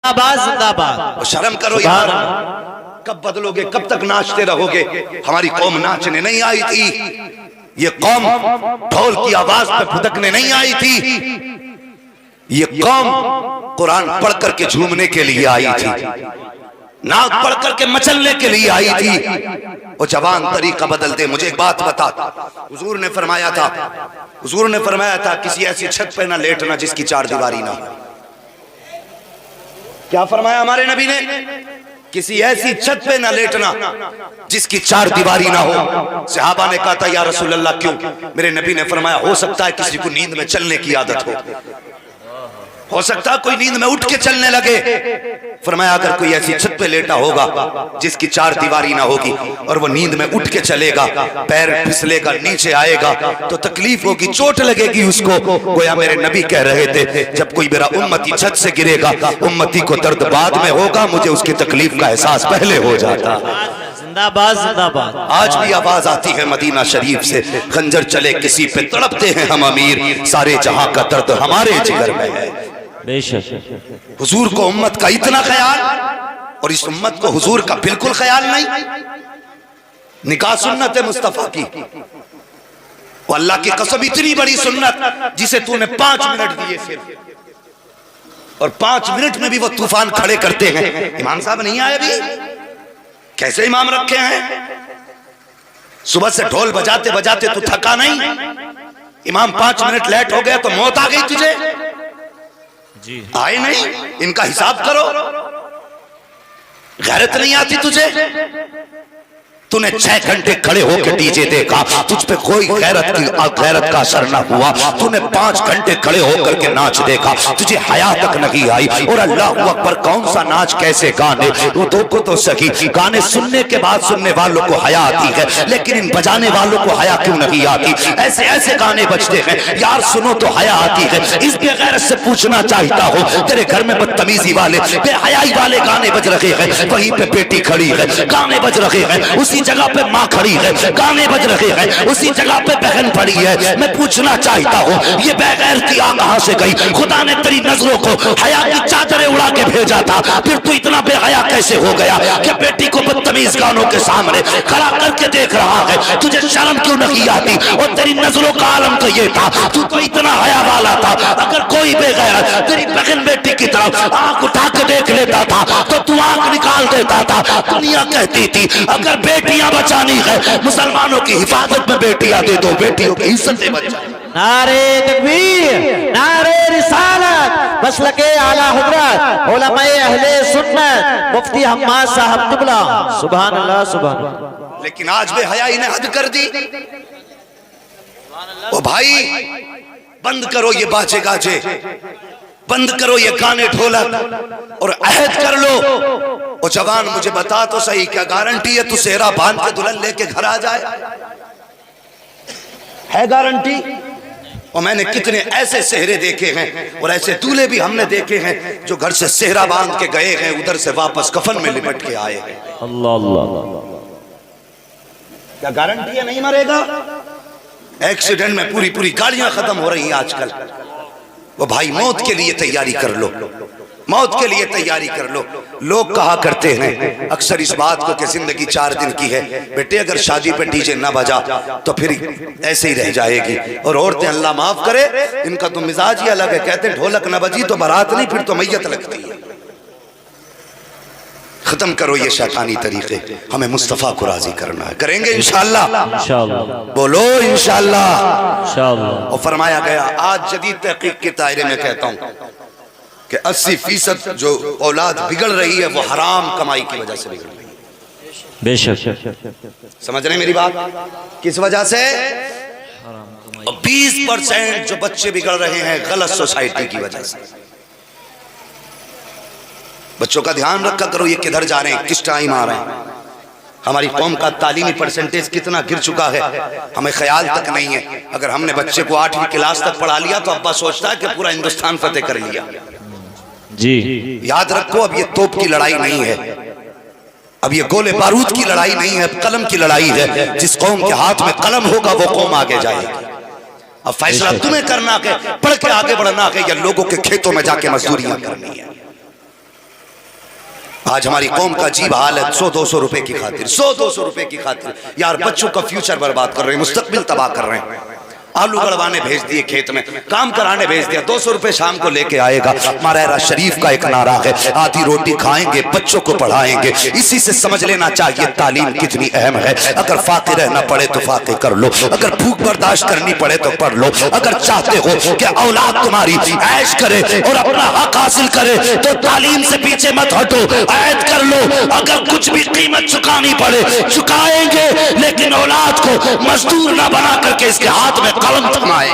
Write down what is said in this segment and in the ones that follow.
زندہ باد۔ شرم کرو یار، کب بدلو گے؟ کب تک ناچتے رہو گے؟ ہماری قوم ناچنے نہیں آئی تھی، یہ قوم ڈھول کی آواز پہ پھدکنے نہیں آئی تھی، یہ قوم قرآن پڑھ کر کے جھومنے کے لیے آئی تھی، ناک پڑھ کر کے مچلنے کے لیے آئی تھی۔ وہ جوان طریقہ بدل دے۔ مجھے ایک بات بتا، حضور نے فرمایا تھا کسی ایسی چھت پہ نہ لیٹنا جس کی چار دیواری نہ ہو۔ کیا فرمایا ہمارے نبی نے؟ کسی ایسی چھت پہ نہ لیٹنا جس کی چار دیواری نہ ہو۔ صحابہ نے کہا تھا یا رسول اللہ کیوں؟ میرے نبی نے فرمایا ہو سکتا ہے کسی کو نیند میں چلنے کی عادت ہو سکتا ہے کوئی نیند میں اٹھ کے چلنے لگے۔ فرمایا اگر کوئی ایسی چھت پہ لیٹا ہوگا جس کی چار دیواری نہ ہوگی اور وہ نیند میں اٹھ کے چلے گا، پیر پھسلے گا، نیچے آئے گا تو تکلیف ہوگی، چوٹ لگے گی اس کو۔ گویا میرے نبی کہہ رہے تھے جب کوئی میرا امتی چھت سے گرے گا، امتی کو درد بعد میں ہوگا، مجھے اس کی تکلیف کا احساس پہلے ہو جاتا۔ زندہ باد زندہ باد۔ آج بھی آواز آتی ہے مدینہ شریف سے، خنجر چلے کسی پہ تڑپتے ہیں ہم امیر، سارے جہاں کا درد ہمارے جگر میں ہے۔ بے شک حضور کو امت کا اتنا خیال اور اس امت کو حضور کا بالکل خیال نہیں۔ نکاح سنت مصطفیٰ کی، وہ اللہ کی قسم اتنی بڑی سنت جسے تو نے 5 منٹ دیے صرف، اور 5 منٹ میں بھی وہ طوفان کھڑے کرتے ہیں۔ امام صاحب نہیں آئے بھی؟ کیسے امام رکھے ہیں؟ صبح سے ڈھول بجاتے بجاتے تو تھکا نہیں؟ امام 5 منٹ لیٹ ہو گیا تو موت آ گئی تجھے؟ آئے نہیں؟ ان کا حساب کرو۔ غیرت نہیں آتی تجھے؟ تو نے 6 گھنٹے کھڑے ہو کے ڈی جے دیکھا، تجھ پہ کوئی غیرت کا اثر نہ ہوا۔ تو نے 5 گھنٹے کھڑے ہو کر کے ناچ دیکھا، تجھے حیا تک نہیں آئی۔ اور اللہ اکبر، کون سا ناچ کیسے گانے، اردو کو تو سکی گانے سننے کے بعد سننے والوں کو حیا آتی ہے، لیکن ان بجانے والوں کو حیا کیوں نہیں آتی؟ ایسے ایسے گانے بجتے ہیں یار، سنو تو حیا آتی ہے۔ اس بے غیرت سے پوچھنا چاہتا ہوں، تیرے گھر میں بدتمیزی والے بے حیائی والے گانے بج رہے ہیں، وہیں پہ بیٹی کھڑی ہے، گانے بج رہے ہیں، اسی جگہ پہ ماں کھڑی ہے، گانے بج رہے ہیں، اسی جگہ پہ بہن پڑی ہے۔ میں پوچھنا چاہتا ہوں یہ بے غیرتی آ کہاں سے گئی؟ خدا نے تیری نظروں کو حیا کی چادریں اڑا کے بھیجا تھا، پھر تو اتنا بے حیا کیسے ہو گیا کہ بیٹی کو بدتمیز گانوں کے سامنے کھڑا کر کے دیکھ رہا ہے؟ تجھے شرم کیوں نہیں آتی؟ اور تیری نظروں کا عالم تو یہ تھا، تو اتنا حیا والا تھا، اگر کوئی بے غیرت تیری بہن بیٹی کی طرف آنکھ اٹھا کے دیکھ لیتا تھا تو تو آنکھ نکال دیتا تھا۔ دنیا کہتی تھی اگر بیٹیاں بچانی ہے، مسلمانوں کی حفاظت میں بیٹیاں دے دو، بیٹیوں کی عزت بچ جائے۔ نعرے تکبیر، نعرے رسالت، مسلک اعلیٰ حضرت علماء اہل سنت مفتی حماد صاحب قبلہ، سبحان اللہ سبحان اللہ۔ لیکن آج بے حیائی نے حد کر دی۔ او بھائی بند کرو یہ باجے گاجے، بند کرو یہ گانے ڈھولک اور عہد کر لو۔ او جوان مجھے بتا تو صحیح، کیا گارنٹی ہے تو سہرا باندھ کے دلہن لے کے گھر آ جائے؟ ہے گارنٹی؟ اور میں نے کتنے ایسے سہرے دیکھے ہیں اور ایسے دولے بھی ہم نے دیکھے ہیں جو گھر سے سہرا باندھ کے گئے ہیں، ادھر سے واپس کفن میں لپٹ کے آئے ہیں۔ اللہ اللہ، کیا گارنٹی ہے نہیں مرے گا؟ ایکسیڈنٹ میں پوری گاڑیاں ختم ہو رہی ہیں آج کل۔ وہ بھائی موت کے لیے تیاری کر لو، موت کے لیے تیاری کر لو۔ لوگ کہا کرتے ہیں اکثر اس بات کو کہ زندگی 4 دن کی ہے، بیٹے اگر شادی پہ ڈی جے نہ بجا تو پھر ایسے ہی رہ جائے گی۔ اور عورتیں اللہ معاف کرے ان کا تو مزاج ہی الگ ہے، کہتے ہیں ڈھولک نہ بجی تو بارات نہیں، پھر تو میت لگتی ہے۔ ختم کرو یہ شیطانی طریقے، ہمیں مصطفیٰ کو راضی کرنا ہے، کریں گے انشاءاللہ، انشاءاللہ بولو انشاءاللہ۔ انشاءاللہ۔ اور فرمایا گیا آج جدید تحقیق کے دائرے میں کہتا ہوں کہ 80% جو اولاد بگڑ رہی ہے وہ حرام کمائی کی وجہ سے بگڑ رہی ہے۔ بے شک، سمجھ رہے ہیں میری بات؟ کس وجہ سے؟ 20% جو بچے بگڑ رہے ہیں غلط سوسائٹی کی وجہ سے۔ بچوں کا دھیان رکھا کرو یہ کدھر جا رہے ہیں، کس ٹائم آ رہے ہیں۔ ہماری قوم کا تعلیمی پرسنٹیج کتنا گر چکا ہے ہمیں خیال تک نہیں ہے۔ اگر ہم نے بچے کو 8ویں کلاس تک پڑھا لیا تو ابا سوچتا ہے کہ پورا ہندوستان فتح کر لیا۔ جی یاد رکھو اب یہ توپ کی لڑائی نہیں ہے، اب یہ گولے بارود کی لڑائی نہیں ہے، اب قلم کی لڑائی ہے۔ جس قوم کے ہاتھ میں قلم ہوگا وہ قوم آگے جائے گی۔ اب فیصلہ تمہیں کرنا کہ پڑھ کے آگے بڑھنا ہے یا لوگوں کے کھیتوں میں جا کے مزدوریاں کرنی ہے۔ آج ہماری قوم کا عجیب حال ہے، 100-200 روپے کی خاطر، 100-200 روپے کی خاطر یار بچوں کا فیوچر برباد کر رہے ہیں، مستقبل تباہ کر رہے ہیں۔ آلو گڑوانے بھیج دیے کھیت میں، کام کرانے بھیج دیا، 200 روپے شام کو لے کے آئے گا۔ مارہرہ شریف کا ایک نعرہ ہے، آدھی روٹی کھائیں گے بچوں کو پڑھائیں گے۔ اسی سے سمجھ لینا چاہیے تعلیم کتنی اہم ہے۔ اگر فاقے رہنا پڑے تو فاقے کر لو، اگر بھوک برداشت کرنی پڑے تو پڑھ لو۔ اگر چاہتے ہو کہ اولاد تمہاری عیش کرے اور اپنا حق حاصل کرے تو تعلیم سے پیچھے مت ہٹو، عید کر لو۔ اگر کچھ بھی قیمت چکانی پڑے چکائیں گے، لیکن اولاد کو مزدور نہ بنا کر کے اس کے ہاتھ میں قلم تھمائے۔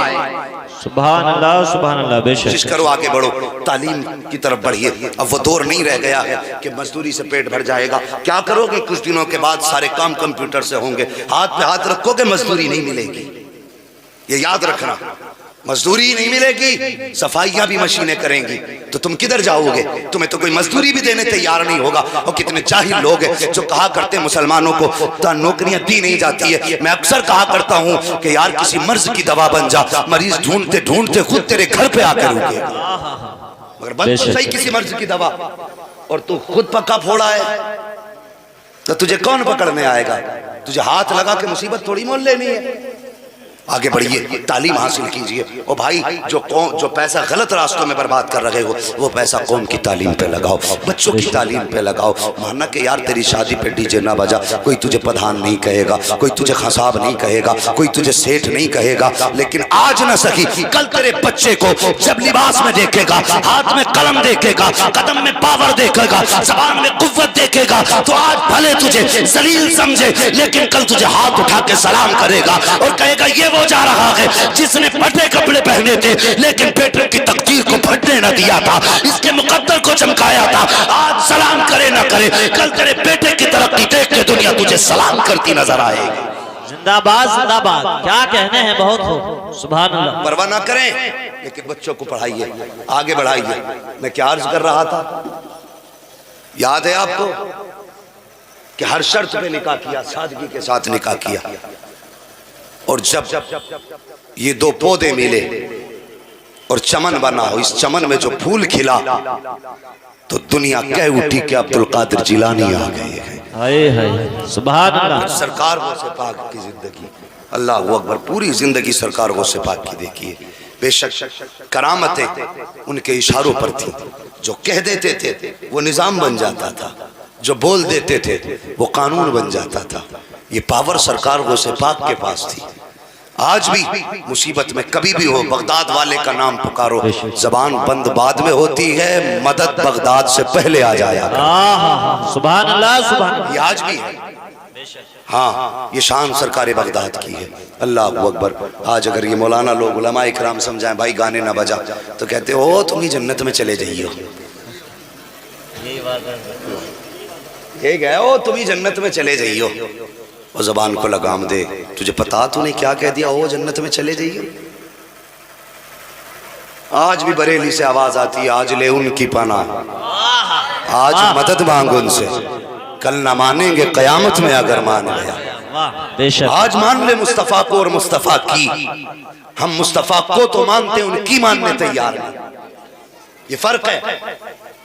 سبحان اللہ بے شک۔ کوشش کرو آگے بڑھو، تعلیم کی طرف بڑھیے۔ اب وہ دور نہیں رہ گیا ہے کہ مزدوری سے پیٹ بھر جائے گا۔ کیا کرو گے؟ کچھ دنوں کے بعد سارے کام کمپیوٹر سے ہوں گے، ہاتھ پہ ہاتھ رکھو گے مزدوری نہیں ملے گی، یہ یاد رکھنا۔ مزدوری نہیں ملے گی، صفائیاں بھی مشینیں کریں گی، تو تم کدھر جاؤ گے؟ تمہیں تو کوئی مزدوری بھی دینے تیار نہیں ہوگا۔ اور کتنے جاہل لوگ ہیں جو کہا کرتے ہیں مسلمانوں کو نوکریاں دی نہیں جاتی ہے۔ میں اکثر کہا کرتا ہوں کہ یار کسی مرض کی دوا بن جا، مریض ڈھونڈتے ڈھونڈتے خود تیرے گھر پہ آ کے رکے گا، مگر بن تو صحیح کسی مرض کی دوا، اور تو خود پکا پھوڑا ہے تو تجھے کون پکڑنے آئے گا؟ تجھے ہاتھ لگا کے مصیبت تھوڑی مول لینی ہے۔ آگے بڑھیے، تعلیم حاصل کیجئے۔ اور بھائی جو پیسہ غلط راستوں میں برباد کر رہے ہو وہ پیسہ قوم کی تعلیم پہ لگاؤ، بچوں کی تعلیم پہ لگاؤ۔ ماننا کہ یار تیری شادی پہ ڈی جے نہ بجا، کوئی تجھے پدھان نہیں کہے گا، کوئی تجھے خصاب نہیں کہے گا، کوئی تجھے سیٹھ نہیں کہے گا، لیکن آج نہ سکی کل تیرے بچے کو جب لباس میں دیکھے گا، ہاتھ میں قلم دیکھے گا، قدم میں پاور دیکھے گا، زبان میں قوت دیکھے گا، تو آج بھلے تجھے ذلیل سمجھے لیکن کل تجھے ہاتھ اٹھا کے سلام کرے گا اور کہے گا یہ وہ جا رہا ہے جس نے پھٹے کپڑے پہنے تھے لیکن بیٹے کی تقدیر کو پھٹنے نہ دیا تھا، اس کے مقدر کو چمکایا تھا۔ آج سلام کرے نہ کرے، کل تیرے بیٹے کی ترقی دیکھ کے دنیا تجھے سلام کرتی نظر آئے گی۔ زندہ باد، کیا کہنے ہیں، بہت ہو۔ سبحان اللہ۔ پرواہ نہ کریں لیکن بچوں کو پڑھائیے، آگے بڑھائیے۔ میں کیا عرض کر رہا تھا، یاد ہے آپ کو کہ ہر شرط پہ نکاح کیا، سادگی کے ساتھ نکاح کیا، اور جب یہ دو پودے ملے اور چمن بنا ہو، اس چمن میں جو پھول کھلا تو دنیا کہہ اٹھی کہ عبدالقادر جیلانی آ گئے ہیں۔ ہائے ہائے، سبحان اللہ۔ سرکار غوث پاک کی زندگی، اللہ اکبر، پوری زندگی سرکار غوث پاک کی دیکھیے۔ بے شک کرامتیں ان کے اشاروں پر تھی، جو کہہ دیتے تھے وہ نظام بن جاتا تھا، جو بول دیتے تھے وہ قانون بن جاتا تھا۔ یہ پاور سرکار غوث پاک کے پاس تھی۔ آج بھی مصیبت میں کبھی بھی ہو بغداد والے کا نام پکارو، زبان بند بعد میں ہوتی ہے، مدد بغداد سے پہلے آ جایا۔ سبحان اللہ، سبحان اللہ۔ یہ آج بھی ہے، ہاں یہ شان سرکار بغداد کی ہے۔ اللہ اکبر۔ آج اگر یہ مولانا لوگ علماء اکرام سمجھائیں بھائی گانے نہ بجا تو کہتے ہو تم ہی جنت میں چلے جائیو، یہ گئے ہو تم ہی جنت میں چلے جائیو۔ وہ زبان کو لگام دے، تجھے پتا تو نے کیا کہہ دیا، وہ جنت میں چلے جائیو۔ آج بھی بریلی سے آواز آتی ہے، آج لے ان کی پناہ، آج مدد مانگ ان سے، کل نہ مانیں گے قیامت میں اگر مان گیا۔ آج مان لے مصطفیٰ کو اور مصطفیٰ کی، ہم مصطفیٰ کو تو مانتے ان کی ماننے تیار نہیں۔ یہ فرق ہے،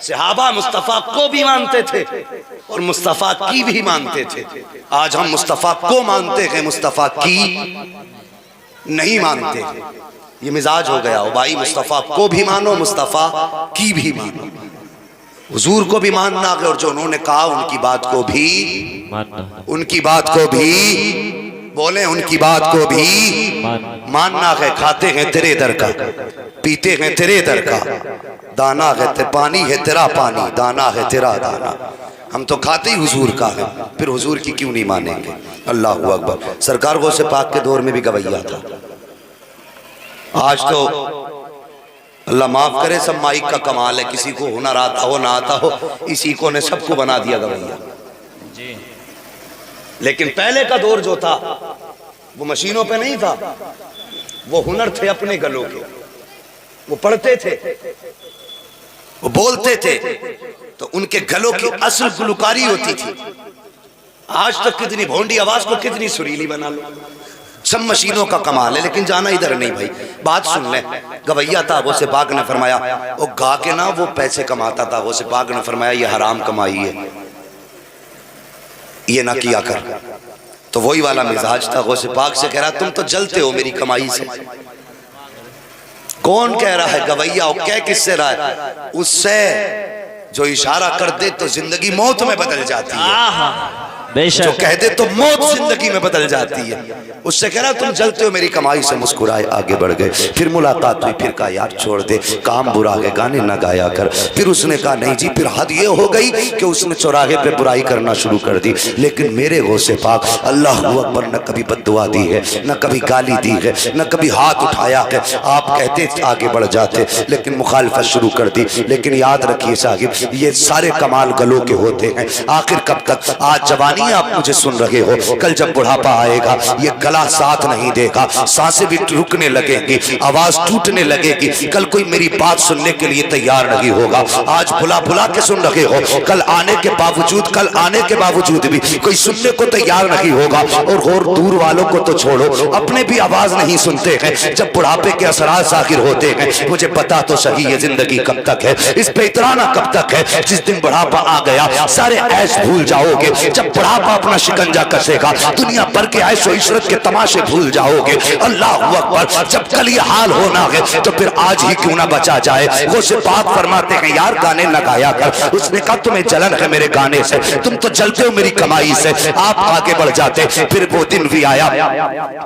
صحابہ مصطفیٰ کو بھی مانتے تھے اور مصطفیٰ کی بھی مانتے تھے۔ آج ہم مصطفیٰ کو مانتے ہیں، مصطفیٰ کی نہیں مانتے۔ یہ مزاج ہو گیا، بھائی مصطفیٰ کو بھی مانو، مصطفیٰ کی بھی مانو۔ حضور کو بھی ماننا ہے اور جو انہوں نے کہا ان کی بات کو بھی، ان کی بات کو بھی بولیں، ان کی بات کو بھی ماننا ہے۔ کھاتے ہیں تیرے در کا، پیتے ہیں تیرے در کا، دانا ہے پانی ہے تیرا پانی، دانا ہے تیرا دانا۔ ہم تو کھاتے ہی حضور کا ہے، پھر حضور کی کیوں نہیں مانیں گے؟ اللہ اکبر۔ سرکار غوث پاک کے دور میں بھی گویا تھا۔ آج تو اللہ معاف کرے سب مائک کا کمال ہے، کسی کو ہنر آتا ہو نہ آتا ہو، اسی کو نے سب کو بنا دیا گویا۔ لیکن پہلے کا دور جو تھا وہ مشینوں پہ نہیں تھا، وہ ہنر تھے اپنے گلوں کے، وہ پڑھتے تھے، وہ بولتے تھے، تو ان کے گلوں کی اصل گلوکاری ہوتی تھی۔ آج تک کتنی بھونڈی آواز کو کتنی سریلی بنا لو، سب مشینوں کا کمال ہے لیکن جانا ادھر نہیں بھائی. بات سن لیں. گویا تھا غوث پاک نے فرمایا وہ گا کے نہ وہ پیسے کماتا تھا. غوث پاک نے فرمایا یہ حرام کمائی ہے, یہ نہ کیا کر. تو وہی والا مزاج تھا. غوث پاک سے کہہ رہا تم تو جلتے ہو میری کمائی سے. کون کہہ رہا ہے؟ گویا. اور کہہ کس سے رہا ہے؟ اس سے جو اشارہ کر دے تو زندگی موت میں بدل جاتی ہے, جو کہہ دے تو موت زندگی میں بدل جاتی ہے. اس سے کہہ رہا تم جلتے ہو میری کمائی سے. مسکرائے آگے بڑھ گئے. پھر ملاقات ہوئی. پھر کہا یار چھوڑ دے, کام برا ہے, گانے نہ گایا کر. پھر اس نے کہا نہیں جی. پھر حد یہ ہو گئی کہ اس نے چوراہے پہ برائی کرنا شروع کر دی. لیکن میرے غوث پاک اللہ اکبر نے کبھی بد دعا دی ہے, نہ کبھی گالی دی ہے, نہ کبھی ہاتھ اٹھایا ہے. آپ کہتے آگے بڑھ جاتے لیکن مخالفت شروع کر دی. لیکن یاد رکھیے صاحب یہ سارے کمال گلوں کے ہوتے ہیں. آخر کب تک؟ آج جوانی آپ مجھے سن رہے ہو, کل جب بڑھاپا آئے گا یہ گلا ساتھ نہیں دے گا, سانسیں بھی رکنے لگیں گی, آواز ٹوٹنے لگے گی. کل کوئی میری بات سننے کے لیے تیار نہیں ہوگا. آج بھلا بھلا کے سن رہے ہو, کل آنے کے باوجود بھی کوئی سننے کو تیار نہیں ہوگا. اور دور والوں کو تو چھوڑو, اپنے بھی آواز نہیں سنتے ہیں. جب بڑھاپے کے اثرات ظاہر ہوتے ہیں, مجھے پتا تو صحیح ہے زندگی کب تک ہے, اس پہ اترانا کب تک ہے. جس دن بڑھاپا آ گیا سارے عیش بھول جاؤ گے. جب بڑھاپا اپنا شکنجہ کسے گا دنیا بھر کے عیش و عشرت کے تماشے بھول جاؤ گے. اللہ اکبر. جب کل یہ حال ہونا ہے تو پھر آج ہی کیوں نہ بچا جائے. غوث پاک فرماتے ہیں یار گانے نہ گایا کر. اس نے کہا تمہیں جلن ہے میرے گانے سے, تم تو جلتے ہو میری کمائی سے. آپ آگے بڑھ جاتے. پھر وہ دن بھی آیا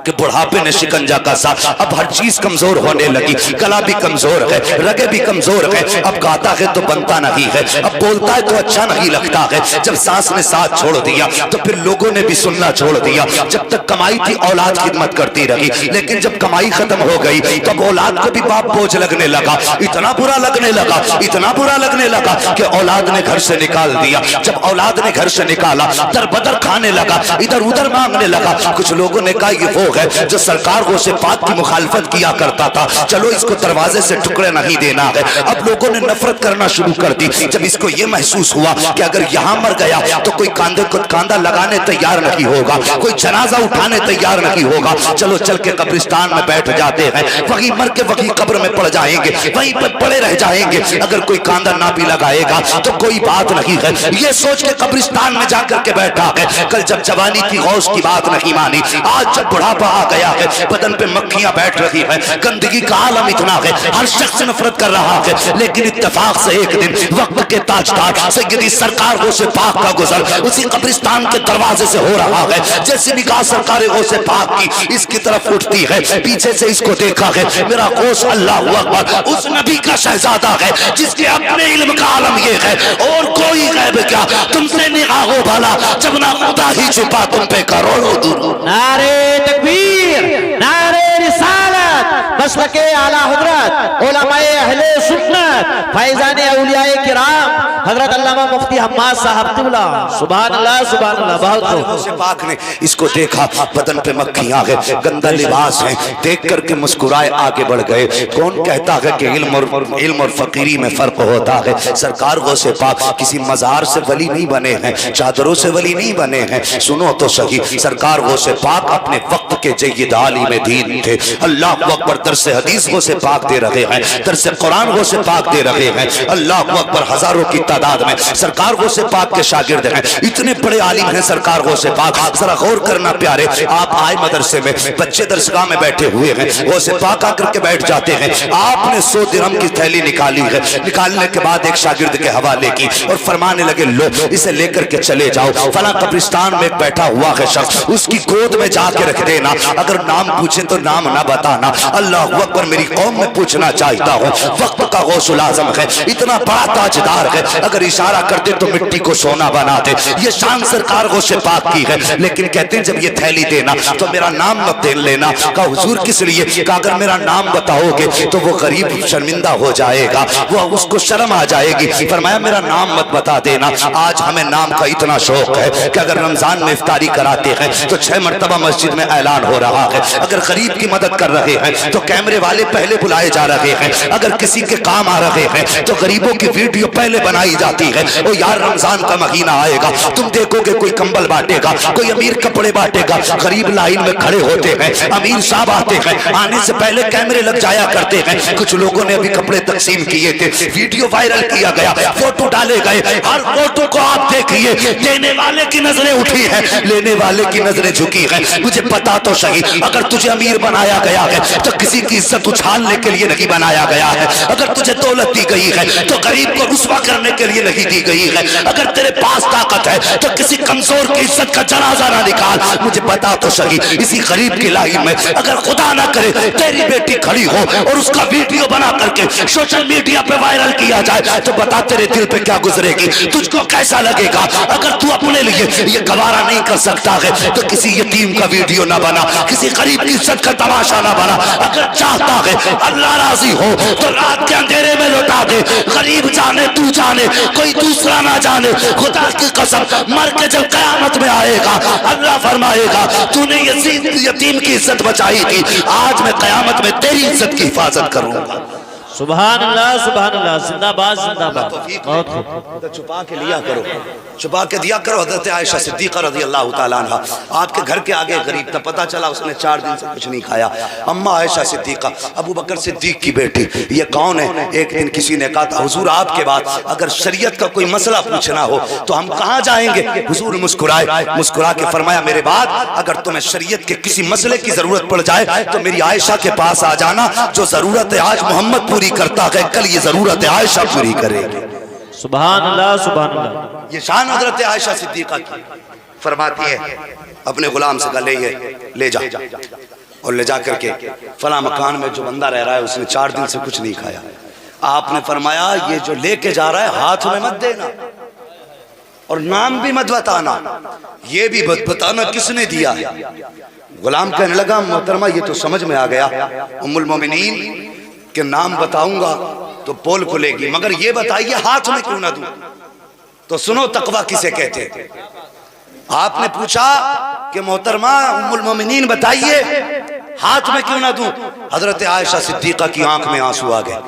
کہ بڑھاپے نے شکنجہ کسا. اب ہر چیز کمزور ہونے لگی, گلا بھی کمزور ہے, رگے بھی کمزور ہے. اب گاتا ہے تو بنتا نہیں ہے, اب بولتا ہے تو اچھا نہیں لگتا ہے. جب سانس نے ساتھ چھوڑ دیا تو پھر لوگوں نے بھی سننا چھوڑ دیا. جب تک کمائی تھی اولاد خدمت کرتی رہی, لیکن جب کمائی ختم ہو گئی تو اولاد کو بھی باپ بوجھ لگنے لگا. اتنا برا لگنے لگا کہ اولاد نے گھر سے نکال دیا. جب اولاد نے گھر سے نکالا در بدر کھانے لگا, ادھر ادھر مانگنے لگا. کچھ لوگوں نے کہا یہ وہ ہے جو سرکار غوث پاک کی مخالفت کیا کرتا تھا, چلو اس کو دروازے سے ٹکڑے نہیں دینا ہے. اب لوگوں نے نفرت کرنا شروع کر دی. جب اس کو یہ محسوس ہوا کہ اگر یہاں مر گیا تو کوئی کاندھے کو کاندھا لگانے تیار نہیں ہوگا, کوئی جنازہ اٹھانے تیار نہیں ہوگا, چلو چل کے قبرستان میں بیٹھ جاتے ہیں, وہیں مر کے وہیں قبر میں پڑ جائیں گے, وہیں پر پڑے رہ جائیں گے. اگر کوئی کاندھا نہ بھی لگائے گا تو کوئی بات نہیں ہے. یہ سوچ کے قبرستان میں جا کر کے بیٹھا ہے. کل جب جوانی کی غوث کی بات نہیں مانی, آج جب بڑھاپا آ گیا ہے, بدن پہ مکھیاں بیٹھ رہی ہیں, گندگی کا عالم اتنا ہے, ہر شخص نفرت کر رہا ہے. لیکن اتفاق سے ایک دن وقت کے تاجدار سیدی سرکار غوث پاک کا گزر اسی قبرستان کے دروازے سے ہو رہا ہے. جیسی نگاہ سرکار غوث پاک کی اس کی طرف اٹھتی ہے, پیچھے سے اس کو دیکھا ہے, میرا غوث اللہ اکبر اس نبی کا شہزادہ ہے جس کے اپنے علم کا عالم یہ ہے, اور کوئی غیب کیا تم سے نگاہو بھلا, جب نہ خدا ہی چھپا تم پہ کروڑوں درود. نعرے تکبیر, نعرے رسالت, مسلک اعلی حضرت علماء اہل سنت فیضان اولیاء کرام حضرت علامہ مفتی حماد صاحب قبلہ. سبحان اللہ سبحان اللہ. بہت غوث پاک نے اس کو دیکھا, بدن پہ مکھیاں ہیں, گندا لباس ہے, دیکھ کر کے مسکرائے آگے بڑھ گئے. کون کہتا ہے کہ علم اور فقیری میں فرق ہوتا ہے؟ سرکار غوث پاک کسی مزار سے ولی نہیں بنے ہیں, چادروں سے ولی نہیں بنے ہیں. سنو تو صحیح, سرکار غوث پاک اپنے وقت کے جید عالم دین تھے. اللہ اکبر. درس حدیث غوث پاک دے رہے ہیں, درس قرآن غوث پاک دے رہے ہیں. اللہ اکبر. ہزاروں کی تعداد میں سرکار غوث پاک کے شاگرد ہیں. اتنے بڑے عالم ہیں سرکار غوث پاک. ذرا غور کرنا پیارے, آپ آئے مدرسے میں, بچے درسگاہ میں بیٹھے ہوئے ہیں, غوث پاک آ کر کے بیٹھ جاتے ہیں. آپ نے 100 درہم کی تھیلی نکالی ہے, نکالنے کے بعد ایک شاگرد کے حوالے کی اور فرمانے لگے لو اسے لے کر کے چلے جاؤ, فلاں قبرستان میں ایک بیٹھا ہوا ہے شخص, اس کی گود میں جا کے رکھ دینا, اگر نام پوچھے تو نام نہ بتانا. اللہ اکبر. میری قوم میں پوچھنا چاہتا ہوں, وقت کا غوث العظم ہے, اتنا بڑا تاجدار ہے, اگر اشارہ کرتے تو مٹی کو سونا بنا دے. یہ شان سرکار غوث پاک کی ہے. لیکن کہتے ہیں جب یہ تھیلی دینا تو میرا نام مت دے لینا. کہا حضور کس لیے؟ کہا اگر میرا نام بتاؤ گے تو وہ غریب شرمندہ ہو جائے گا, وہ اس کو شرم آ جائے گی. فرمایا میرا نام مت بتا دینا. آج ہمیں نام کا اتنا شوق ہے کہ اگر رمضان میں افطاری کراتے ہیں تو 6 مرتبہ مسجد میں اعلان ہو رہا ہے. اگر غریب کی مدد کر رہے ہیں تو کیمرے والے پہلے بلائے جا رہے ہیں. اگر کسی کے کام آ رہے ہیں تو غریبوں کی ویڈیو پہلے بنائی سنائی جاتی ہے، او یار رمضان کا مہینہ آئے گا، تم دیکھو گے کوئی کمبل بانٹے گا، کوئی امیر کپڑے بانٹے گا، غریب لائن میں کھڑے ہوتے ہیں، امیر صاحب آتے ہیں، آنے سے پہلے کیمرے لگ جایا کرتے ہیں، کچھ لوگوں نے ابھی کپڑے تقسیم کیے تھے، ویڈیو وائرل کیا گیا، فوٹو ڈالے گئے، ہر فوٹو کو آپ دیکھئے، دینے والے کی نظریں اٹھی ہیں، لینے والے کی نظریں جھکی ہیں۔ مجھے پتا تو صحیح، اگر تجھے امیر بنایا گیا ہے تو کسی کی عزت اچھالنے کے لیے نہیں بنایا گیا ہے، اگر تجھے دولت دی گئی ہے تو غریب کو رسوا کرنے کے لیے نہیں دی گئی ہے، اگر تیرے پاس طاقت ہے تو کسی کمزور کی عزت کا جنازہ نہ نکال۔ مجھے پتا تو صحیح، اسی غریب کی لائن میں اگر خدا نہ کرے تیری بیٹی کھڑی ہو اور اس کا ویڈیو بنا کر کے سوشل میڈیا پہ وائرل کیا جائے تو بتا تیرے دل پہ کیا گزرے گی، تجھ کو کیسا لگے گا؟ اگر تو اپنے لیے یہ گوارا نہیں کر سکتا ہے تو کسی یتیم کا ویڈیو نہ بنا، کسی غریب کی عزت کا تماشا نہ بنا۔ اگر چاہتا ہے اللہ راضی ہو تو رات کے اندھیرے میں لوٹا دے، غریب جانے تو جانے کوئی دوسرا نہ جانے، خدا کی قسم مر کے جب قیامت میں آئے گا اللہ فرمائے گا تو نے یتیم کی عزت بچائی تھی، آج میں قیامت میں تیری عزت کی حفاظت کروں گا۔ سبحان اللہ، زندہ باد زندہ باد۔ بہت خوب، چھپا کے لیا کرو، چھپا کے دیا کرو۔ حضرت عائشہ صدیقہ رضی اللہ تعالیٰ عنہ آپ کے گھر کے آگے غریب تھا، پتہ چلا اس نے 4 دن سے کچھ نہیں کھایا۔ اماں عائشہ صدیقہ ابو بکر صدیق کی بیٹی، یہ کون ہے؟ ایک دن کسی نے کہا تھا حضور آپ کے بعد اگر شریعت کا کوئی مسئلہ پوچھنا ہو تو ہم کہاں جائیں گے؟ حضور مسکرائے، مسکرا کے فرمایا میرے بعد اگر تمہیں شریعت کے کسی مسئلے کی ضرورت پڑ جائے تو میری عائشہ کے پاس آ جانا، جو ضرورت ہے آج محمد پوری کرتا ہے کل یہ ضرورت ہے عائشہ پوری کرے گی۔ سبحان اللہ، سبحان اللہ۔ یہ شان حضرت عائشہ صدیقہ کی، فرماتی ہے اپنے غلام سے کہا لے جا اور لے جا کر کے فلاں مکان میں جو بندہ رہ رہا ہے اس نے 4 دن سے کچھ نہیں کھایا۔ آپ نے فرمایا یہ جو لے کے جا رہا ہے ہاتھ میں مت دینا اور نام بھی مت بتانا، یہ بھی بتانا کس نے دیا ہے۔ غلام کہنے لگا محترمہ یہ تو سمجھ میں آ گیا، ام المومنین کہ نام بتاؤں گا تو پول کھلے گی، مگر یہ بتائیے ہاتھ میں کیوں نہ دوں؟ تو سنو تقوی کسے کہتے ہیں۔ آپ نے پوچھا کہ محترمہ ام المومنین بتائیے ہاتھ میں کیوں نہ دوں؟ حضرت عائشہ صدیقہ کی آنکھ میں آنسو آ گئے،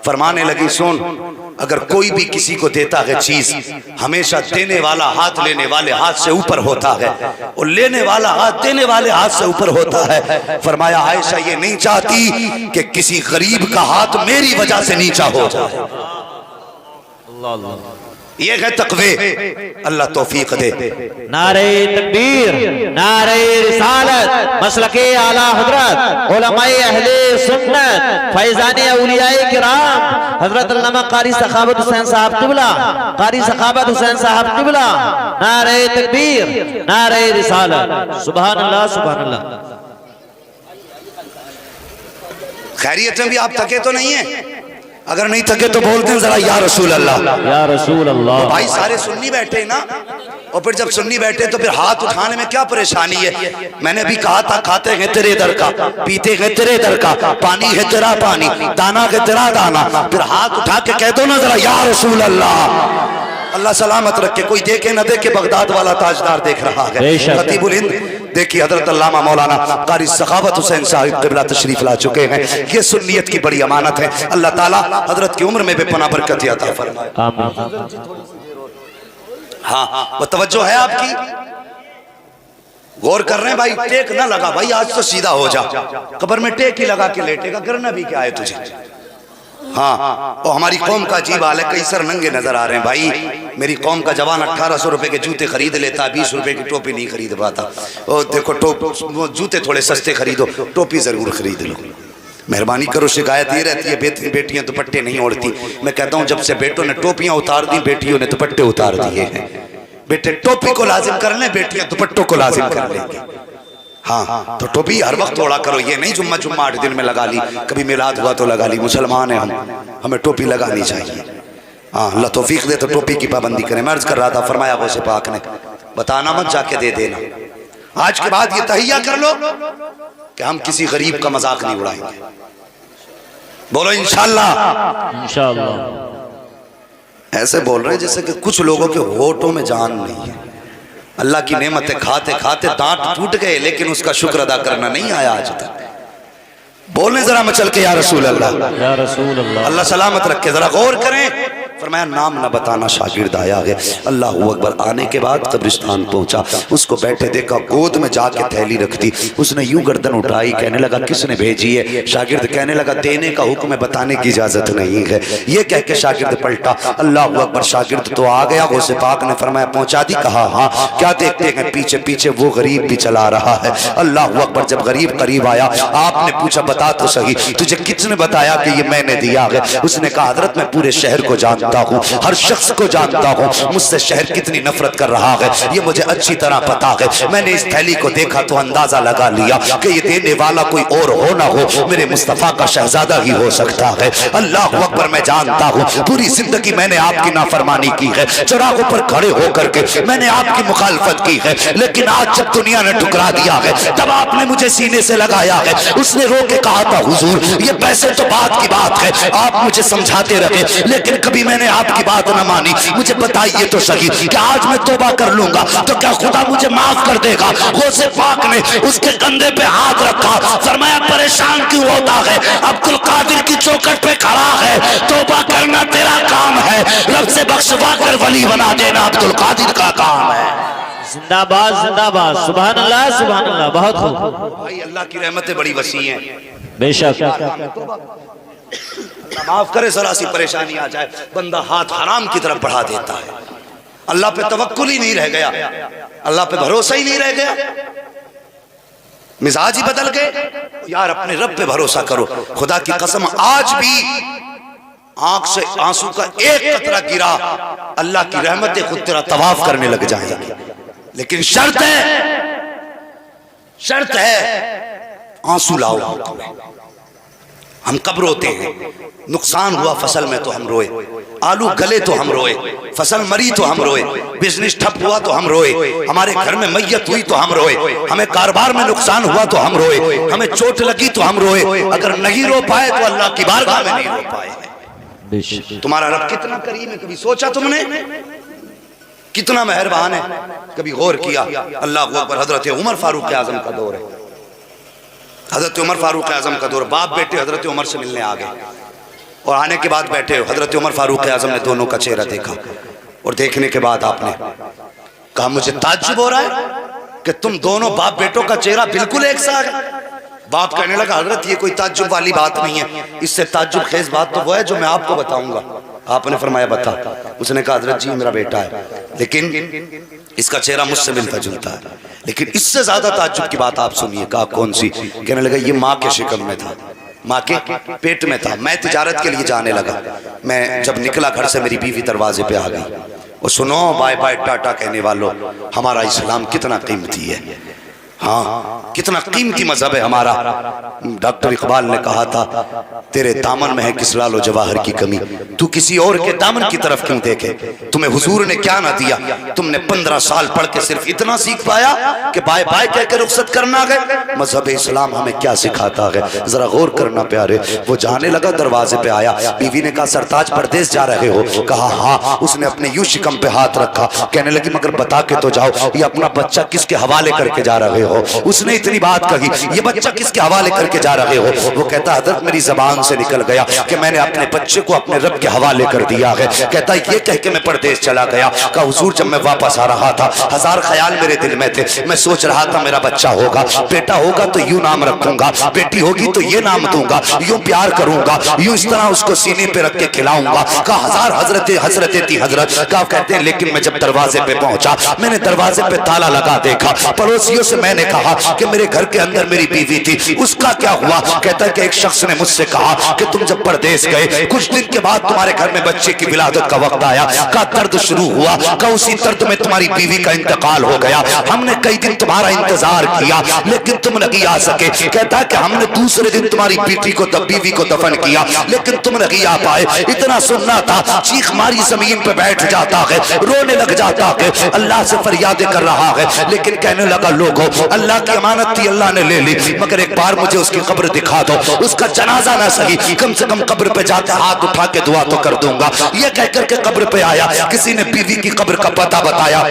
فرمانے لگی سن اگر کوئی بھی کسی کو دیتا ہے چیز ہمیشہ دینے والا ہاتھ لینے والے ہاتھ سے اوپر ہوتا ہے اور لینے والا ہاتھ دینے والے ہاتھ سے اوپر ہوتا ہے۔ فرمایا عائشہ یہ نہیں چاہتی کہ کسی غریب کا ہاتھ میری وجہ سے نیچا ہو جائے۔ اللہ اللہ، یہ ہے تقوی، اللہ توفیق دے۔ نعرہ تکبیر، نعرہ رسالت، مسلک اعلیٰ حضرت علماء اہل سنت فیضان اولیاء کرام حضرت علامہ قاری سخاوت حسین صاحب قبلہ، قاری سخاوت حسین صاحب قبلہ، نعرہ تکبیر، نعرہ رسالت۔ سبحان اللہ، سبحان اللہ۔ خیریت میں بھی آپ تھکے تو نہیں ہیں؟ اگر نہیں تھکے تو بولتے ہیں ذرا یا رسول اللہ، یا رسول اللہ۔ بھائی سارے سنی بیٹھے نا، اور پھر جب سنی بیٹھے تو پھر ہاتھ اٹھانے میں کیا پریشانی ہے؟ میں نے بھی کہا تھا کھاتے ہیں تیرے در کا، پیتے ہیں تیرے در کا، پانی ہے تیرا پانی، دانا ہے تیرا دانا، پھر ہاتھ اٹھا کے کہہ دو نا ذرا یا رسول اللہ۔ اللہ سلامت رکھے، کوئی دیکھے نہ دیکھے بغداد والا تاجدار دیکھ رہا ہے۔ خطیب الہند دیکھیے حضرت علامہ مولانا قاری سخاوت حسین صاحب قبلہ تشریف لا چکے ہیں، یہ سنیت کی بڑی امانت ہے۔ اللہ تعالیٰ حضرت کی عمر میں بے پناہ برکت عطا فرمائے۔ آمین۔ ہاں وہ توجہ ہے آپ کی، غور کر رہے ہیں بھائی؟ ٹیک نہ لگا بھائی، آج تو سیدھا ہو جا، قبر میں ٹیک ہی لگا کے لیٹے گا، کرنا بھی کیا ہے تجھے؟ ہاں اور ہماری قوم کا عجیب حال ہے، کئی سر ننگے نظر آ رہے ہیں بھائی۔ میری قوم کا جوان 1800 روپے کے جوتے خرید لیتا، 20 روپے کی ٹوپی نہیں خرید پاتا۔ اور دیکھو جوتے تھوڑے سستے خریدو، ٹوپی ضرور خرید لو، مہربانی کرو۔ شکایت یہ رہتی ہے بیٹیاں دوپٹے نہیں اوڑھتی، میں کہتا ہوں جب سے بیٹوں نے ٹوپیاں اتار دی بیٹیوں نے دوپٹے اتار دیے ہیں۔ بیٹے ٹوپی کو لازم کر لیں، بیٹیاں دوپٹوں کو لازم کر لیں گے۔ ہاں تو ٹوپی ہر وقت اوڑھا کرو، یہ نہیں جمعہ 8 دن میں لگا لی، کبھی میلاد ہوا تو لگا لی۔ مسلمان ہیں ہمیں ٹوپی لگانی چاہیے۔ ہاں اللہ توفیق دے تو ٹوپی کی پابندی کریں۔ میں عرض کر رہا تھا، فرمایا غوث پاک نے بتانا مت، جا کے دے دینا۔ آج کے بعد یہ تہیہ کر لو کہ ہم کسی غریب کا مذاق نہیں اڑائیں گے۔ بولو انشاءاللہ، انشاءاللہ۔ ایسے بول رہے ہیں جیسے کہ کچھ لوگوں کے ہونٹوں میں جان نہیں ہے۔ اللہ کی نعمتیں کھاتے کھاتے دانت ٹوٹ گئے لیکن اس کا شکر ادا کرنا نہیں آیا آج تک۔ بولنے ذرا مچل کے یا رسول اللہ، یا رسول اللہ۔ اللہ سلامت رکھے۔ ذرا غور کریں فرمایا نام نہ بتانا. شاگرد آیا ہے. اللہ اکبر. آنے کے بعد قبرستان پہنچا, اس کو بیٹھے دیکھا, گود میں جا کے تھیلی رکھ دی. اس نے یوں گردن اٹھائی, کہنے لگا کس نے بھیجی ہے؟ شاگرد کہنے لگا دینے کا حکم ہے, بتانے کی اجازت نہیں ہے. یہ کہہ کے شاگرد پلٹا. اللہ اکبر. شاگرد تو آ گیا. غوث پاک نے فرمایا پہنچا دی؟ کہا ہاں. کیا دیکھتے ہیں؟ پیچھے پیچھے وہ غریب بھی چلا رہا ہے. اللہ اکبر. جب غریب قریب آیا, آپ نے پوچھا بتا تو صحیح, تجھے کس نے بتایا کہ یہ میں نے دیا ہے؟ اس نے کہا حضرت میں پورے شہر کو جانتا ہوں, ہر شخص کو جانتا ہوں, مجھ سے شہر کتنی نفرت کر رہا ہے یہ مجھے اچھی طرح پتا ہے. میں نے اس تھیلی کو دیکھا تو اندازہ لگا لیا کہ یہ دینے والا کوئی اور ہو نہ ہو, میرے مصطفیٰ کا شہزادہ ہی ہو سکتا ہے. اللہ اکبر. میں جانتا ہوں پوری زندگی میں نے آپ کی نافرمانی کی ہے, چراغوں پر کھڑے ہو کر کے میں نے آپ کی مخالفت کی ہے, لیکن آج جب دنیا نے ٹکرا دیا ہے تب آپ نے مجھے سینے سے لگایا ہے. اس نے رو کے کہا تھا حضور یہ پیسے تو بات کی بات ہے, آپ مجھے سمجھاتے رہے لیکن کبھی میں نے آپ کی بات نہ مانی. مجھے بتائیے تو صحیح کہ آج میں توبہ کر لوں گا تو کیا خدا مجھے معاف کر دے گا؟ غوث پاک نے اس کے کندھے پہ ہاتھ رکھا, فرمایا پریشان کیوں ہوتا ہے؟ عبد القادر کی چوکھٹ پہ کھڑا ہے, توبہ کرنا تیرا کام ہے, رب سے بخشوا کر ولی بنا دینا عبد القادر کا کام ہے. زندہ باد زندہ باد. سبحان اللہ سبحان اللہ. بہت خوب بھائی اللہ کی رحمتیں بڑی وسیع ہیں. بے شک. معاف کرے ذرا سی پریشانی آ جائے بندہ ہاتھ حرام کی طرف بڑھا دیتا ہے. اللہ پہ توکل ہی نہیں رہ گیا, اللہ پہ بھروسہ ہی نہیں رہ گیا, مزاج ہی بدل گئے. یار اپنے رب پہ بھروسہ کرو. خدا کی قسم آج بھی آنکھ سے آنسو کا ایک قطرہ گرا, اللہ کی رحمتیں خود تیرا طواف کرنے لگ جائیں گی. لیکن شرط ہے آنسو لاؤ. ہم کب روتے ہیں؟ نقصان ہوا فصل میں تو ہم روئے, آلو گلے تو ہم روئے, فصل مری تو ہم روئے, بزنس ٹھپ ہوا تو ہم روئے, ہمارے گھر میں میت ہوئی تو ہم روئے, ہمیں کاروبار میں نقصان ہوا تو ہم روئے, ہمیں چوٹ لگی تو ہم روئے. اگر نہیں رو پائے تو اللہ کی بارگاہ میں نہیں رو پائے. تمہارا رب کتنا کریم ہے, کبھی سوچا تم نے؟ کتنا مہربان ہے, کبھی غور کیا؟ اللہ اکبر. حضرت عمر فاروق اعظم کا دور ہے, حضرت عمر فاروق اعظم کا دور. باپ بیٹے حضرت عمر سے ملنے آ گئے اور آنے کے بعد بیٹھے حضرت عمر فاروق اعظم نے دونوں کا چہرہ دیکھا, اور دیکھنے کے بعد آپ نے کہا مجھے تعجب ہو رہا ہے کہ تم دونوں باپ بیٹوں کا چہرہ بالکل ایک سا ہے. باپ کہنے لگا حضرت یہ کوئی تعجب والی بات نہیں ہے, اس سے تعجب خیز بات تو وہ ہے جو میں آپ کو بتاؤں گا. آپ نے فرمایا بتا. اس نے کہا حضرت جی میرا بیٹا ہے, لیکن اس کا چہرہ مجھ سے ملتا جلتا ہے, لیکن اس سے زیادہ تعجب کی بات آپ سنیے. کہا کون سی؟ کہنے لگا یہ ماں کے شکم میں تھا, ماں کے پیٹ میں تھا. میں تجارت کے لیے جانے لگا, میں جب نکلا گھر سے میری بیوی دروازے پہ آ گئی. اور سنو بائے بائے ٹاٹا کہنے والوں, ہمارا اسلام کتنا قیمتی ہے, ہاں کتنا قیمتی مذہب ہے ہمارا. ڈاکٹر اقبال نے کہا تھا تیرے دامن میں ہے کس لال و جواہر کی کمی, تو کسی اور کے دامن کی طرف کیوں دیکھے؟ تمہیں حضور نے کیا نہ دیا؟ تم نے 15 سال پڑھ کے صرف اتنا سیکھ پایا کہ بائے بائے کہہ کے رخصت کرنا گئے. مذہب اسلام ہمیں کیا سکھاتا ہے, ذرا غور کرنا پیارے. وہ جانے لگا, دروازے پہ آیا, بیوی نے کہا سرتاج پردیس جا رہے ہو؟ کہا ہاں. اس نے اپنے یوں شکم پہ ہاتھ رکھا, کہنے لگی مگر بتا کے تو جاؤ یہ اپنا بچہ کس کے حوالے کر کے جا رہے ہو؟ اس نے اتنی بات کہی, یہ بچہ کس کے حوالے کر کے جا رہے ہو؟ وہ کہتا حضرت میری زبان سے نکل گیا کہ میں نے اپنے بچے کو اپنے رب کے حوالے کر دیا ہے. کہتا یہ کہہ کے میں پردیس چلا گیا. کہا حضور جب میں واپس آ رہا تھا ہزار خیال میرے دل میں تھے, میں سوچ رہا تھا میرا بچہ ہوگا, بیٹا ہوگا تو یوں نام رکھوں گا, بیٹی ہوگی تو یہ نام دوں گا, یوں پیار کروں گا, یوں اس طرح اس کو سینے پہ رکھ کے کھلاؤں گا. کہا ہزار حضرتیں تھی حضرت. کہا کہتے ہیں لیکن میں جب دروازے پہ پہنچا میں نے دروازے پہ تالا لگا دیکھا. پڑوسیوں سے میں نے کہا کہ میرے گھر کے اندر میری بیوی تھی, اس کا کیا ہوا؟ کہتا ہے کہ ایک شخص نے مجھ سے کہا کہ تم جب پردیس گئے کچھ دن کے بعد تمہارے گھر میں بچے کی ولادت کا وقت آیا. کہا درد شروع ہوا, کہا اسی درد میں تمہاری بیوی کا انتقال ہو گیا. ہم نے کئی دن تمہارا انتظار کیا لیکن تم نہیں آ سکے. کہتا ہے کہ ہم نے دوسرے دن تمہاری بیوی کو دفن کیا لیکن تم نہیں آ پائے. اتنا سننا تھا, چیخ ماری زمین پہ بیٹھ جاتا ہے, رونے لگ جاتا ہے, اللہ سے فریادیں کر رہا ہے. لیکن کہنے لگا لوگوں اللہ کی امانت تھی اللہ نے لے لی، مگر ایک بار مجھے اس کی قبر دکھا دو، اس کا جنازہ نہ صحیح کم سے کم قبر پہ جا کے ہاتھ اٹھا کے دعا تو کر دوں گا۔ یہ کہہ کر کے قبر پہ آیا، کسی نے بیوی کی قبر کا پتہ بتایا،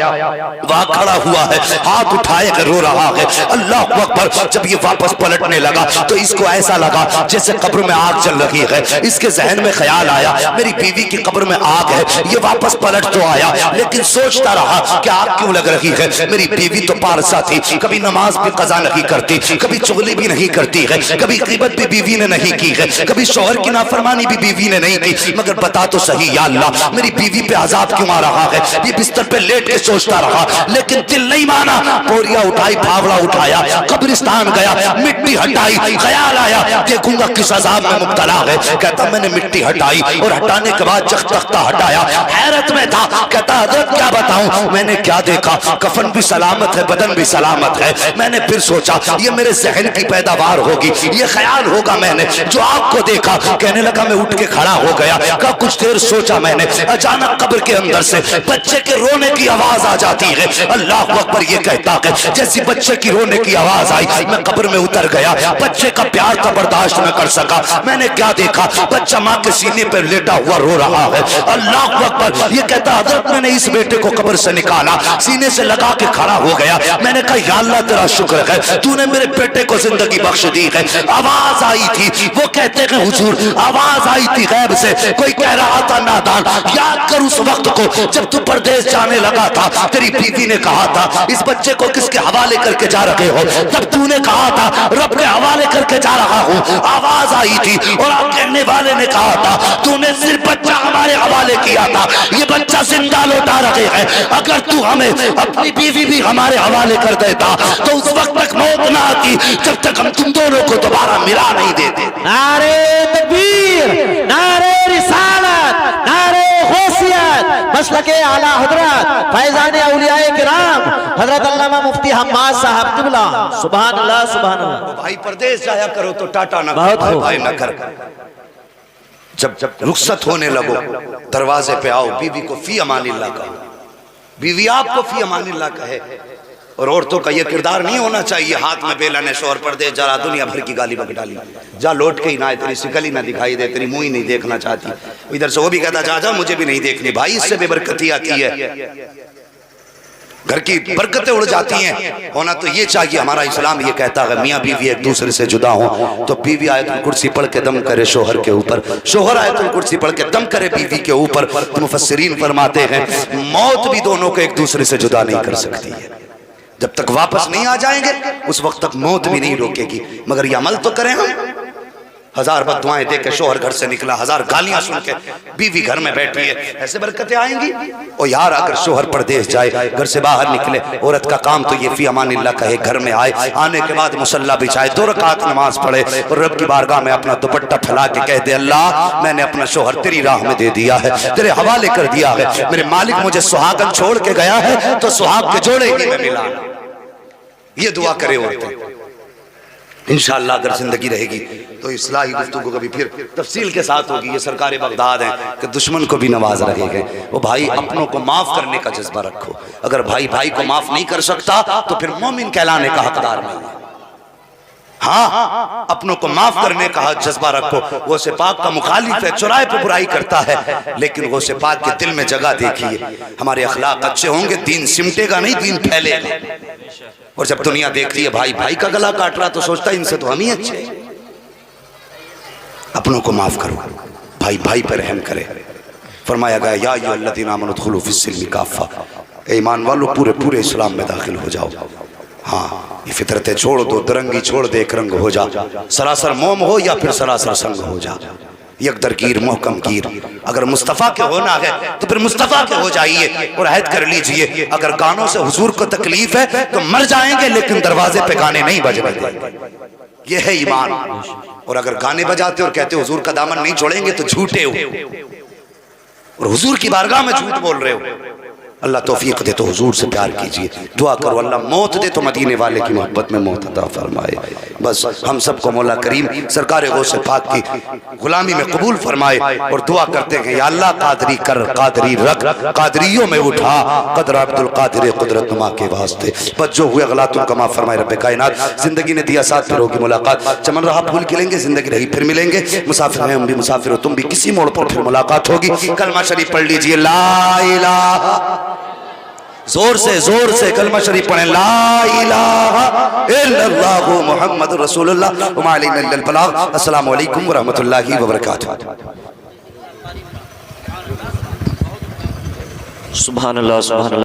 وہاں کھڑا ہوا ہے، ہاتھ اٹھائے کہ رو رہا ہے، اللہ اکبر۔ جب یہ واپس پلٹنے لگا تو اس کو ایسا لگا جیسے قبر میں آگ چل رہی ہے، اس کے ذہن میں خیال آیا میری بیوی کی قبر میں آگ ہے، یہ واپس پلٹ تو آیا لیکن سوچتا رہا کہ آگ کیوں لگ رہی ہے، میری بیوی تو پارسا تھی، کبھی نماز بھی قضا نہیں کرتی، کبھی چغلی بھی نہیں کرتی ہے، کبھی غیبت بھی بیوی نے نہیں کی ہے، کبھی شوہر کی نافرمانی بھی بیوی نے نہیں کی، مگر بتا تو صحیح یا اللہ میری بیوی پہ عذاب کیوں آ رہا ہے۔ یہ بستر پہ لیٹ کے سوچتا رہا لیکن دل نہیں مانا، بوریا اٹھائی، پھاوڑا اٹھایا، قبرستان گیا، مٹی ہٹائی، خیال آیا دیکھوں گا کس عذاب میں مبتلا ہے، کہتا میں نے مٹی ہٹائی اور ہٹانے کے بعد جخت تختہ ہٹایا، حیرت میں تھا، کہتا حضرت کیا بتاؤں میں نے کیا دیکھا، کفن بھی سلامت ہے بدن بھی سلامت ہے، میں نے پھر سوچا یہ میرے ذہن کی پیداوار ہوگی، یہ خیال ہوگا میں نے جو آپ کو دیکھا، کہنے لگا میں اٹھ کے کھڑا ہو گیا، کہا کچھ دیر سوچا میں نے، اچانک قبر کے اندر سے بچے کے رونے کی آواز آ جاتی ہے، اللہ اکبر، یہ کہتا ہے جیسی بچے کی رونے کی آواز آئی میں قبر میں اتر گیا، بچے کا پیار کا برداشت نہ کر سکا، میں نے کیا دیکھا، بچہ ماں کے سینے پر لیٹا ہوا رو رہا ہے، اللہ اکبر، یہ کہتا حضرت میں نے اس بیٹے کو قبر سے نکالا، سینے سے لگا کے کھڑا ہو گیا، میں نے کہا یا اللہ تیرا شکر ہے تو نے میرے بیٹے کو زندگی بخش دی ہے، آواز آئی تھی، وہ کہتے ہیں حضور آواز آئی تھی غیب سے، کوئی کہہ رہا تھا نادان، یاد کر اس وقت کو جب تو پردیس جانے لگا تھا، تیری بیوی نے کہا تھا اس بچے کو کس کے حوالے کر کے جا رہے ہو، تب تو نے کہا تھا رب کے حوالے کر کے جا رہا ہوں، آواز آئی تھی اور آپ کہنے والے نے کہا تھا تو نے صرف بچہ ہمارے حوالے کیا تھا، یہ بچہ زندہ لوٹا رہے ہیں، اگر تو ہمیں اپنی بیوی بھی ہمارے حوالے کر دیتا تو اس وقت تک موت نہ آتی جب تک ہم تم دونوں کو دوبارہ ملا نہیں دیتے۔ نعرے تکبیر، نعرے رسالت، نعرے غوثیت، مسلک اعلی حضرت فیضان اولیاء کرام حضرت علامہ مفتی حماد صاحب قبلہ، سبحان اللہ سبحان اللہ۔ بھائی پردیس جایا کرو تو ٹاٹا نہ بہت بھائی ہو۔ بھائی نہ کر، جب رخصت ہونے لگو دروازے پہ آؤ، بیوی کو فی امان اللہ کہو، بیوی آپ کو فی امان اللہ کہے، اور عورتوں کا یہ کردار نہیں ہونا چاہیے ہاتھ میں بیلا نے شوہر پردیس جا رہا دنیا بھر کی گالی بک ڈالی، جا لوٹ کے ہی نہ آئے، تیری شکل ہی نہ دکھائی دے، تیری منہ ہی نہیں دیکھنا چاہتی، ادھر سے وہ بھی کہتا جا جا مجھے بھی نہیں دیکھنی، بھائی اس سے بے برکتی آتی ہے، گھر کی برکتیں اڑ جاتی ہیں، ہونا تو یہ چاہیے، ہمارا اسلام یہ کہتا ہے میاں بیوی ایک دوسرے سے جدا ہوں تو بیوی آیت الکرسی پڑھ کے دم کرے شوہر کے اوپر، شوہر آیت الکرسی پڑھ کے دم کرے بیوی کے اوپر، مفسرین فرماتے ہیں موت بھی دونوں کو ایک دوسرے سے جدا نہیں کر سکتی ہے، جب تک واپس نہیں آ جائیں گے اس وقت تک موت بھی نہیں روکے گی، مگر یہ عمل تو کریں ہم، ہزار بد دعائیں دے کے شوہر گھر سے نکلا، ہزار گالیاں سن کے بیوی گھر میں بیٹھی ہے، ایسے برکتیں آئیں گی؟ اور یار اگر شوہر پردیس جائے گھر سے باہر نکلے، عورت کا کام تو یہ فی امان اللہ کہے، گھر میں آئے، آنے کے بعد مصلی بچھائے، 2 رکعت نماز پڑھے اور رب کی بارگاہ میں اپنا دوپٹہ پھیلا کے کہہ دے اللہ میں نے اپنا شوہر تیری راہ میں دے دیا ہے، تیرے حوالے کر دیا ہے، میرے مالک مجھے سہاگن چھوڑ کے گیا ہے تو سہاگ کے جوڑے ہی میں ملا، یہ دعا کرے عورتیں، انشاءاللہ اگر زندگی رہے گی تو اصلاحی گفتگو کبھی پھر تفصیل کے ساتھ ہوگی، یہ سرکار بغداد ہیں کہ دشمن کو بھی نواز رہے گئے، وہ بھائی اپنوں کو معاف کرنے کا جذبہ رکھو، اگر بھائی بھائی کو معاف نہیں کر سکتا تو پھر مومن کہلانے کا حقدار نہیں ہے، ہاں اپنوں کو معاف کرنے کا جذبہ رکھو، غوث پاک کا مخالف ہے، چوراہے پہ برائی کرتا ہے، لیکن غوث پاک کے دل میں جگہ دیکھیے، ہمارے اخلاق اچھے ہوں گے دین سمٹے گا نہیں، دین پھیلے گا، اور جب دنیا دیکھتی ہے بھائی بھائی کا گلا کاٹ رہا تو سوچتا ہے ان سے تو ہم ہی اچھے ہیں، اپنوں کو معاف کرو، بھائی بھائی پر رحم کرے، فرمایا گیا یا ایھا الذین آمنوا ادخلوا فی السلم کافہ، اے ایمان والو پورے اسلام میں داخل ہو جاؤ، ہاں یہ فطرتیں چھوڑ دو، درنگی چھوڑ دے، ایک رنگ ہو جا، سراسر موم ہو یا پھر سراسر سنگ ہو جا، یک در گیر محکم گیر، اگر مصطفیٰ کے ہونا ہے تو پھر مصطفیٰ کے ہو جائیے اور عہد کر لیجئے، اگر گانوں سے حضور کو تکلیف ہے تو مر جائیں گے لیکن دروازے پہ گانے نہیں بجنے دیں گے، یہ ہے ایمان، اور اگر گانے بجاتے اور کہتے حضور کا دامن نہیں چھوڑیں گے تو جھوٹے ہو اور حضور کی بارگاہ میں جھوٹ بول رہے ہو، اللہ توفیق دے تو حضور سے پیار کیجئے، دعا کرو اللہ موت دے تو مدینے والے کی محبت میں موت عطا فرمائے۔ بس ہم سب کو مولا کریم سرکار غوث پاک کی غلامی میں قبول فرمائے اور دعا کرتے ہیں یا اللہ قادری کر قادری رکھ قادریوں میں اٹھا قدر عبد القادر قدرت نما کے واسطے بس جو ہوئے غلط ان کا معاف فرمائے رب کائنات زندگی نے دیا ساتھ پھر ہوگی ملاقات چمن رہا پھول کھلیں گے زندگی رہی پھر ملیں گے مسافر ہیں ہم بھی مسافر ہو تم بھی کسی موڑ پر پھر ملاقات ہوگی کلمہ شریف پڑھ لیجئے لا الہ زور سے کلمہ شریف پڑھیں لا الہ الا اللہ محمد رسول اللہ وما علینا الا البلاغ السلام علیکم ورحمۃ اللہ وبرکاتہ سبحان اللہ سبحان اللہ